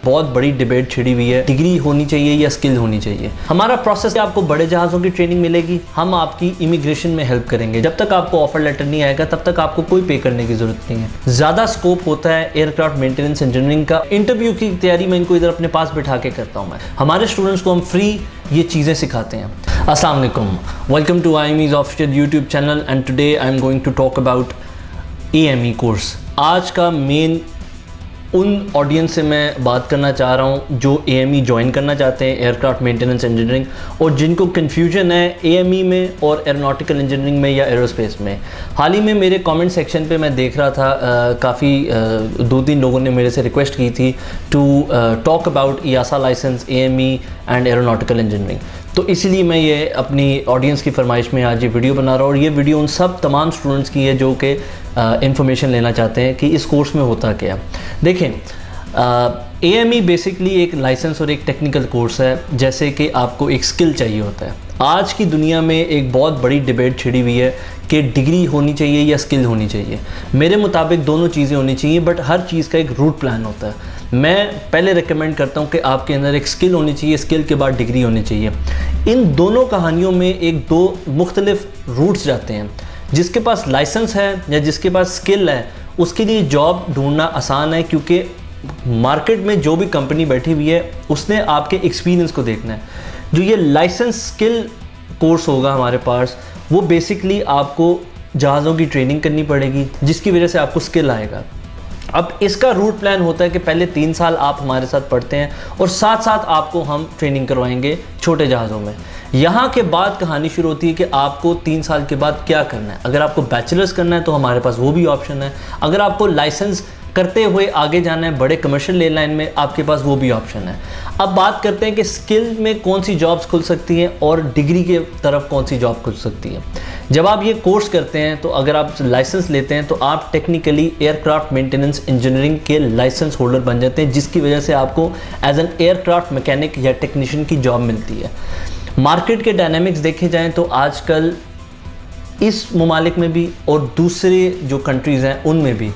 बहुत बड़ी डिबेट छिड़ी हुई है, डिग्री होनी चाहिए या स्किल होनी चाहिए। हमारा प्रोसेस है, आपको बड़े जहाज़ों की ट्रेनिंग मिलेगी, हम आपकी इमिग्रेशन में हेल्प करेंगे। जब तक आपको ऑफर लेटर नहीं आएगा तब तक आपको कोई पे करने की जरूरत नहीं है। ज़्यादा स्कोप होता है एयरक्राफ्ट मेंटेनेंस इंजीनियरिंग का। इंटरव्यू की तैयारी मैं इनको इधर अपने पास बिठा के करता हूँ। मैं हमारे स्टूडेंट्स को हम फ्री ये चीज़ें सिखाते हैं। अस्सलाम वालेकुम, welcome to IME's official YouTube channel and today I am going to talk about AME course. आज का मेन उन ऑडियंस से मैं बात करना चाह रहा हूँ जो AME ज्वाइन करना चाहते हैं, एयरक्राफ्ट मेंटेनेंस इंजीनियरिंग, और जिनको कन्फ्यूजन है AME में और एरोनॉटिकल इंजीनियरिंग में या एरोस्पेस में। हाल ही में मेरे कमेंट सेक्शन पे मैं देख रहा था काफ़ी 2-3 लोगों ने मेरे से रिक्वेस्ट की थी to talk about EASA licence, AME and aeronautical engineering. तो इसलिए मैं ये अपनी ऑडियंस की फरमाइश में आज ये वीडियो बना रहा हूँ, और ये वीडियो उन सब तमाम स्टूडेंट्स की है जो कि इंफॉर्मेशन लेना चाहते हैं कि इस कोर्स में होता क्या। देखें, AME बेसिकली एक लाइसेंस और एक टेक्निकल कोर्स है, जैसे कि आपको एक स्किल चाहिए होता है। आज की दुनिया में एक बहुत बड़ी डिबेट छिड़ी हुई है कि डिग्री होनी चाहिए या स्किल होनी चाहिए। मेरे मुताबिक दोनों चीज़ें होनी चाहिए, बट हर चीज़ का एक रूट प्लान होता है। मैं पहले रिकमेंड करता हूं कि आपके अंदर एक स्किल होनी चाहिए, स्किल के बाद डिग्री होनी चाहिए। इन दोनों कहानियों में एक दो मुख्तलिफ रूट्स जाते हैं। जिसके पास लाइसेंस है या जिसके पास स्किल है उसके लिए जॉब ढूंढना आसान है, क्योंकि मार्केट में जो भी कंपनी बैठी हुई है उसने आपके एक्सपीरियंस को देखना है। जो ये लाइसेंस स्किल कोर्स होगा हमारे पास, वो बेसिकली आपको जहाज़ों की ट्रेनिंग करनी पड़ेगी, जिसकी वजह से आपको स्किल आएगा। अब इसका रूट प्लान होता है कि पहले 3 साल आप हमारे साथ पढ़ते हैं और साथ साथ आपको हम ट्रेनिंग करवाएंगे छोटे जहाज़ों में। यहाँ के बाद कहानी शुरू होती है कि आपको 3 साल के बाद क्या करना है। अगर आपको बैचलर्स करना है तो हमारे पास वो भी ऑप्शन है। अगर आपको लाइसेंस करते हुए आगे जाना है बड़े कमर्शियल लेन लाइन में, आपके पास वो भी ऑप्शन है। अब बात करते हैं कि स्किल में कौन सी जॉब्स खुल सकती हैं और डिग्री के तरफ कौन सी जॉब खुल सकती है। जब आप ये कोर्स करते हैं तो अगर आप लाइसेंस लेते हैं तो आप टेक्निकली एयरक्राफ्ट मेंटेनेंस इंजीनियरिंग के लाइसेंस होल्डर बन जाते हैं, जिसकी वजह से आपको एज एन एयरक्राफ्ट मैकेनिक या टेक्नीशियन की जॉब मिलती है। मार्केट के डायनामिक्स देखे जाएँ तो आजकल इस ममालिक में भी और दूसरे जो कंट्रीज़ हैं उनमें भी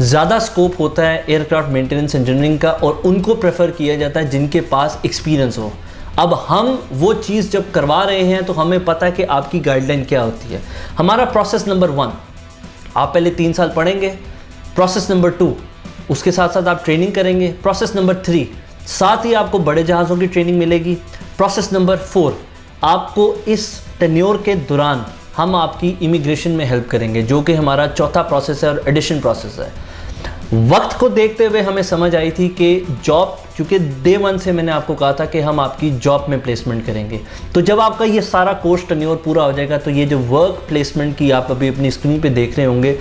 ज़्यादा स्कोप होता है एयरक्राफ्ट मेंटेनेंस इंजीनियरिंग का, और उनको प्रेफर किया जाता है जिनके पास एक्सपीरियंस हो। अब हम वो चीज़ जब करवा रहे हैं तो हमें पता है कि आपकी गाइडलाइन क्या होती है। हमारा प्रोसेस नंबर 1, आप पहले 3 साल पढ़ेंगे। प्रोसेस नंबर 2, उसके साथ साथ आप ट्रेनिंग करेंगे। प्रोसेस नंबर 3, साथ ही आपको बड़े जहाज़ों की ट्रेनिंग मिलेगी। प्रोसेस नंबर 4, आपको इस टेन्योर के दौरान हम आपकी इमिग्रेशन में हेल्प करेंगे, जो कि हमारा चौथा प्रोसेस है और एडिशन प्रोसेस है। वक्त को देखते हुए हमें समझ आई थी कि जॉब, चूँकि डे 1 से मैंने आपको कहा था कि हम आपकी जॉब में प्लेसमेंट करेंगे, तो जब आपका ये सारा कोर्स टेन्योर पूरा हो जाएगा तो ये जो वर्क प्लेसमेंट की आप अभी अपनी स्क्रीन पे देख रहे होंगे,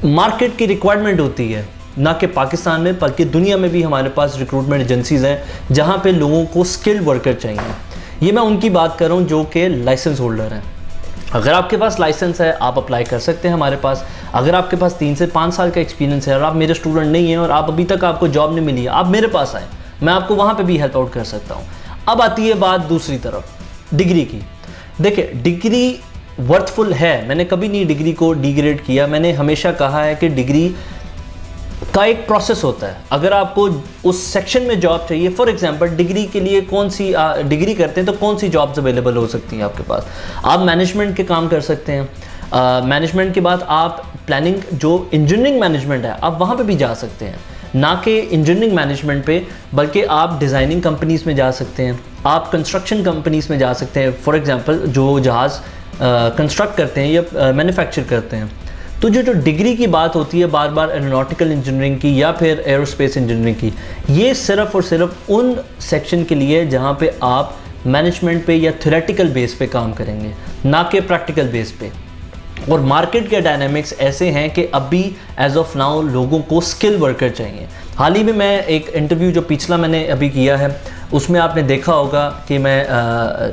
मार्केट की रिक्वायरमेंट होती है, ना कि पाकिस्तान में बल्कि दुनिया में भी हमारे पास रिक्रूटमेंट एजेंसीज़ हैं जहाँ पे लोगों को स्किल्ड वर्कर चाहिए। ये मैं उनकी बात कर रहा हूँ जो कि लाइसेंस होल्डर हैं। अगर आपके पास लाइसेंस है आप अप्लाई कर सकते हैं हमारे पास। अगर आपके पास 3 से 5 साल का एक्सपीरियंस है और आप मेरे स्टूडेंट नहीं हैं और आप अभी तक आपको जॉब नहीं मिली है, आप मेरे पास आए, मैं आपको वहाँ पे भी हेल्प आउट कर सकता हूँ। अब आती है बात दूसरी तरफ, डिग्री की। देखिए, डिग्री वर्थफुल है, मैंने कभी नहीं डिग्री को डिग्रेड किया। मैंने हमेशा कहा है कि डिग्री का एक प्रोसेस होता है। अगर आपको उस सेक्शन में जॉब चाहिए, फॉर एग्जांपल डिग्री के लिए कौन सी डिग्री करते हैं तो कौन सी जॉब्स अवेलेबल हो सकती हैं आपके पास। आप मैनेजमेंट के काम कर सकते हैं। मैनेजमेंट के बाद आप प्लानिंग, जो इंजीनियरिंग मैनेजमेंट है, आप वहाँ पे भी जा सकते हैं, ना कि इंजीनियरिंग मैनेजमेंट पे, बल्कि आप डिज़ाइनिंग कंपनीज़ में जा सकते हैं, आप कंस्ट्रक्शन कंपनीज़ में जा सकते हैं। फॉर एग्जांपल जो जहाज़ कंस्ट्रक्ट करते हैं या मैन्युफैक्चर करते हैं। तो जो डिग्री की बात होती है बार बार एरोनॉटिकल इंजीनियरिंग की या फिर एरोस्पेस इंजीनियरिंग की, ये सिर्फ और सिर्फ उन सेक्शन के लिए जहाँ पे आप मैनेजमेंट पे या थ्योरेटिकल बेस पे काम करेंगे, ना कि प्रैक्टिकल बेस पे। और मार्केट के डायनामिक्स ऐसे हैं कि अभी एज ऑफ नाउ लोगों को स्किल वर्कर चाहिए। हाल ही में मैं एक इंटरव्यू जो पिछला मैंने अभी किया है उसमें आपने देखा होगा कि मैं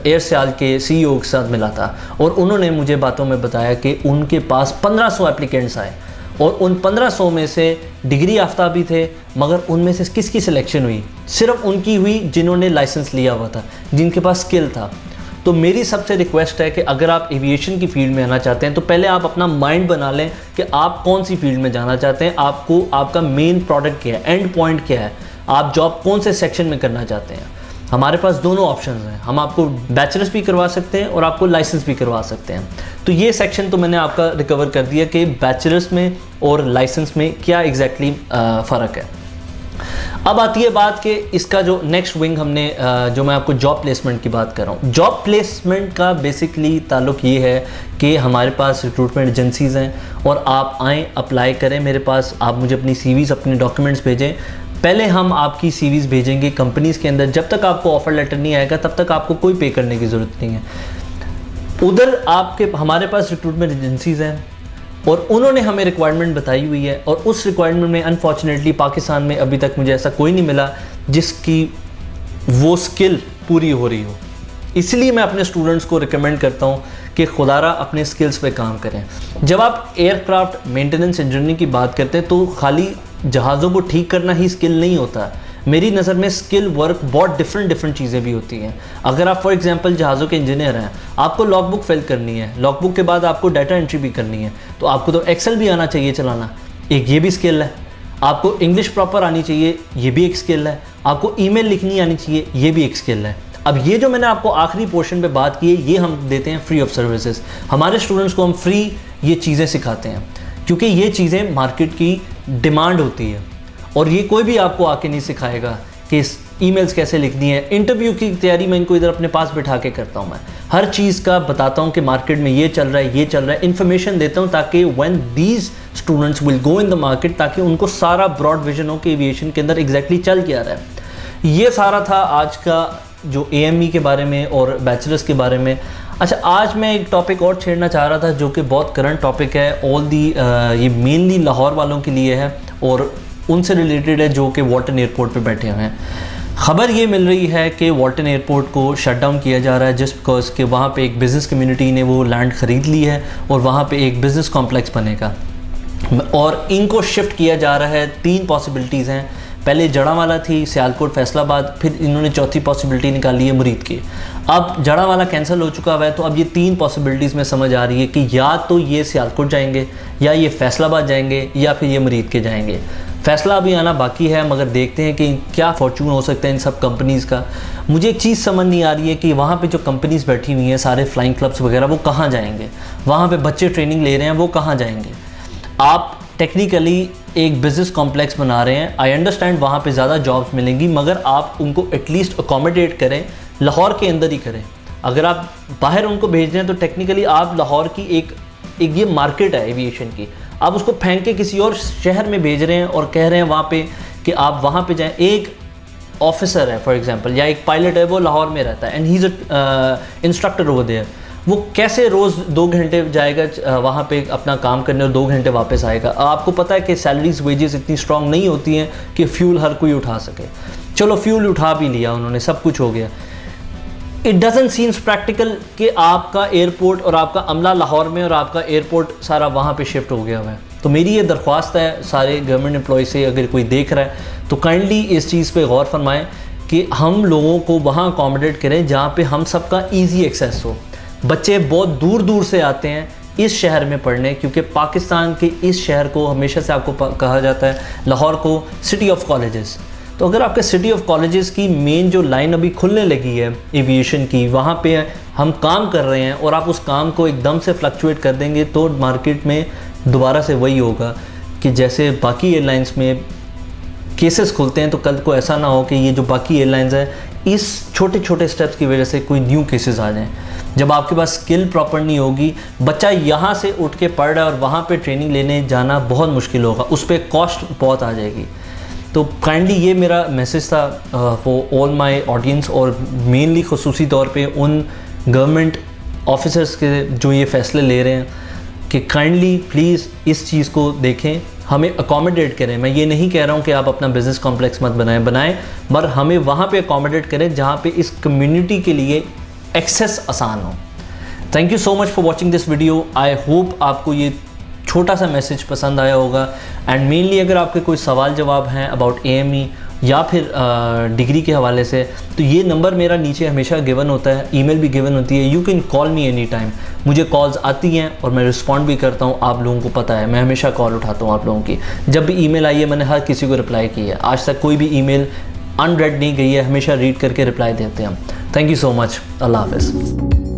एयरसेल के CEO के साथ मिला था, और उन्होंने मुझे बातों में बताया कि उनके पास 1500 एप्लीकेंट्स आए और उन 1500 में से डिग्री याफ्ता भी थे, मगर उनमें से किसकी सिलेक्शन हुई? सिर्फ उनकी हुई जिन्होंने लाइसेंस लिया हुआ था, जिनके पास स्किल था। तो मेरी सबसे रिक्वेस्ट है कि अगर आप एविएशन की फील्ड में आना चाहते हैं तो पहले आप अपना माइंड बना लें कि आप कौन सी फील्ड में जाना चाहते हैं, आपको आपका मेन प्रोडक्ट क्या है, एंड पॉइंट क्या है, आप जॉब कौन से सेक्शन में करना चाहते हैं। हमारे पास दोनों ऑप्शंस हैं, हम आपको बैचलर्स भी करवा सकते हैं और आपको लाइसेंस भी करवा सकते हैं। तो ये सेक्शन तो मैंने आपका रिकवर कर दिया कि बैचलर्स में और लाइसेंस में क्या एग्जैक्टली फ़र्क है। अब आती है बात कि इसका जो नेक्स्ट विंग हमने जो मैं आपको जॉब प्लेसमेंट की बात कर रहा हूँ। जॉब प्लेसमेंट का बेसिकली ताल्लुक ये है कि हमारे पास रिक्रूटमेंट एजेंसीज़ हैं और आप आएँ, अप्लाई करें मेरे पास, आप मुझे अपनी सीवीज़, अपने डॉक्यूमेंट्स भेजें। पहले हम आपकी सीवीज़ भेजेंगे कंपनीज़ के अंदर। जब तक आपको ऑफ़र लेटर नहीं आएगा तब तक आपको कोई पे करने की ज़रूरत नहीं है। उधर आपके हमारे पास रिक्रूटमेंट एजेंसीज़ हैं और उन्होंने हमें रिक्वायरमेंट बताई हुई है और उस रिक्वायरमेंट में अनफॉर्चुनेटली पाकिस्तान में अभी तक मुझे ऐसा कोई नहीं मिला जिसकी वो स्किल पूरी हो रही हो। इसलिए मैं अपने स्टूडेंट्स को रिकमेंड करता हूँ कि खुदारा अपने स्किल्स पे काम करें। जब आप एयरक्राफ्ट मेंटेनेंस इंजीनियरिंग की बात करते हैं तो खाली जहाज़ों को ठीक करना ही स्किल नहीं होता। मेरी नज़र में स्किल वर्क बहुत डिफरेंट चीज़ें भी होती हैं। अगर आप फॉर एग्जांपल जहाज़ों के इंजीनियर हैं, आपको लॉगबुक फिल करनी है, लॉगबुक के बाद आपको डाटा एंट्री भी करनी है, तो आपको तो एक्सेल भी आना चाहिए चलाना, एक ये भी स्किल है। आपको इंग्लिश प्रॉपर आनी चाहिए, ये भी एक स्किल है। आपको ईमेल लिखनी आनी चाहिए, ये भी एक स्किल है। अब ये जो मैंने आपको आखिरी पोर्शन पे बात की है, ये हम देते हैं फ्री ऑफ सर्विसेज। हमारे स्टूडेंट्स को हम फ्री ये चीज़ें सिखाते हैं क्योंकि ये चीज़ें मार्केट की डिमांड होती है और ये कोई भी आपको आके नहीं सिखाएगा कि ईमेल्स कैसे लिखनी है। इंटरव्यू की तैयारी मैं इनको इधर अपने पास बिठा के करता हूँ। मैं हर चीज़ का बताता हूँ कि मार्केट में ये चल रहा है, ये चल रहा है, इन्फॉर्मेशन देता हूँ ताकि when these students will go in the market, ताकि उनको सारा ब्रॉड विजन हो कि एविएशन के अंदर एग्जैक्टली चल क्या रहा है। ये सारा था आज का जो AME के बारे में और बैचलर्स के बारे में। अच्छा, आज मैं एक टॉपिक और छेड़ना चाह रहा था जो कि बहुत करंट टॉपिक है, ये मेनली लाहौर वालों के लिए है और उनसे रिलेटेड है जो कि वाल्टन एयरपोर्ट पे बैठे हुए हैं। ख़बर ये मिल रही है कि वाल्टन एयरपोर्ट को शट डाउन किया जा रहा है जस्ट बिकॉज कि वहाँ पे एक बिज़नेस कम्युनिटी ने वो लैंड ख़रीद ली है और वहाँ पे एक बिज़नेस कॉम्प्लेक्स बनेगा और इनको शिफ्ट किया जा रहा है। 3 पॉसिबिलिटीज़ हैं। पहले जड़ावाला थी, सियालकोट, फैसलाबाद, फिर इन्होंने चौथी पॉसिबिलिटी निकाली है मुरीद की। अब जड़ावाला कैंसिल हो चुका हुआ है तो अब ये 3 पॉसिबिलिटीज़ में समझ आ रही है कि या तो ये सियालकोट जाएंगे, या ये फैसलाबाद जाएंगे, या फिर ये मुरीद के जाएंगे। फैसला अभी आना बाकी है मगर देखते हैं कि क्या फॉर्चून हो सकता है इन सब कंपनीज़ का। मुझे एक चीज़ समझ नहीं आ रही है कि वहाँ पे जो कंपनीज़ बैठी हुई हैं, सारे फ्लाइंग क्लब्स वगैरह, वो कहाँ जाएंगे। वहाँ पे बच्चे ट्रेनिंग ले रहे हैं, वो कहाँ जाएंगे। आप टेक्निकली एक बिज़नेस कॉम्प्लेक्स बना रहे हैं, आई अंडरस्टैंड वहाँ पे ज़्यादा जॉब्स मिलेंगी मगर आप उनको एटलीस्ट अकोमोडेट करें, लाहौर के अंदर ही करें। अगर आप बाहर उनको भेज रहे हैं तो टेक्निकली आप लाहौर की एक ये मार्केट है एविएशन की, आप उसको फेंक के किसी और शहर में भेज रहे हैं और कह रहे हैं वहाँ पे कि आप वहाँ पे जाएं। एक ऑफिसर है फॉर एग्जांपल या एक पायलट है, वो लाहौर में रहता है and he is a instructor over there, वो कैसे रोज़ 2 घंटे जाएगा वहाँ पे अपना काम करने और 2 घंटे वापस आएगा। आपको पता है कि सैलरीज वेजेस इतनी स्ट्रॉन्ग नहीं होती हैं कि फ्यूल हर कोई उठा सके। चलो फ्यूल उठा भी लिया उन्होंने, सब कुछ हो गया। इट डजंट सीम्स प्रैक्टिकल कि आपका एयरपोर्ट और आपका अमला लाहौर में और आपका एयरपोर्ट सारा वहाँ पे शिफ्ट हो गया हुआ है। तो मेरी ये दरख्वास्त है सारे गवर्नमेंट एम्प्लॉय से, अगर कोई देख रहा है तो काइंडली इस चीज़ पे गौर फरमाएं कि हम लोगों को वहाँ अकोमोडेट करें जहाँ पे हम सबका ईजी एक्सेस हो। बच्चे बहुत दूर दूर से आते हैं इस शहर में पढ़ने क्योंकि पाकिस्तान के इस शहर को हमेशा से आपको कहा जाता है लाहौर को सिटी ऑफ कॉलेजेस। तो अगर आपके सिटी ऑफ कॉलेजेस की मेन जो लाइन अभी खुलने लगी है एविएशन की, वहाँ पे हम काम कर रहे हैं और आप उस काम को एकदम से फ्लक्चुएट कर देंगे तो मार्केट में दोबारा से वही होगा कि जैसे बाकी एयरलाइंस में केसेस खुलते हैं तो कल को ऐसा ना हो कि ये जो बाकी एयरलाइंस हैं इस छोटे छोटे स्टेप्स की वजह से कोई न्यू केसेस आ जाएं। जब आपके पास स्किल प्रॉपर नहीं होगी, बच्चा यहाँ से उठ के पढ़ रहा है और वहाँ पे ट्रेनिंग लेने जाना बहुत मुश्किल होगा, उस पर कॉस्ट बहुत आ जाएगी। तो काइंडली ये मेरा मैसेज था फॉर ऑल माय ऑडियंस और मेनली खसूसी तौर पे उन गवर्नमेंट ऑफिसर्स के जो ये फ़ैसले ले रहे हैं कि काइंडली प्लीज़ इस चीज़ को देखें, हमें अकोमोडेट करें। मैं ये नहीं कह रहा हूँ कि आप अपना बिज़नेस कॉम्प्लेक्स मत बनाएं पर हमें वहाँ पे अकोमोडेट करें जहाँ पे इस कम्युनिटी के लिए एक्सेस आसान हो। Thank you so much for watching this video. I hope आपको ये छोटा सा मैसेज पसंद आया होगा एंड मेनली अगर आपके कोई सवाल जवाब हैं अबाउट AME या फिर डिग्री के हवाले से, तो ये नंबर मेरा नीचे हमेशा गिवन होता है, ईमेल भी गिवन होती है। You can call me any time. मुझे कॉल्स आती हैं और मैं रिस्पॉन्ड भी करता हूँ, आप लोगों को पता है, मैं हमेशा कॉल उठाता हूँ आप लोगों की। जब भी ईमेल आई है मैंने हर किसी को रिप्लाई की है, आज तक कोई भी ईमेल अनरेड नहीं गई है, हमेशा रीड करके रिप्लाई देते हैं हम। Thank you so much. अल्लाह हाफ़िज़।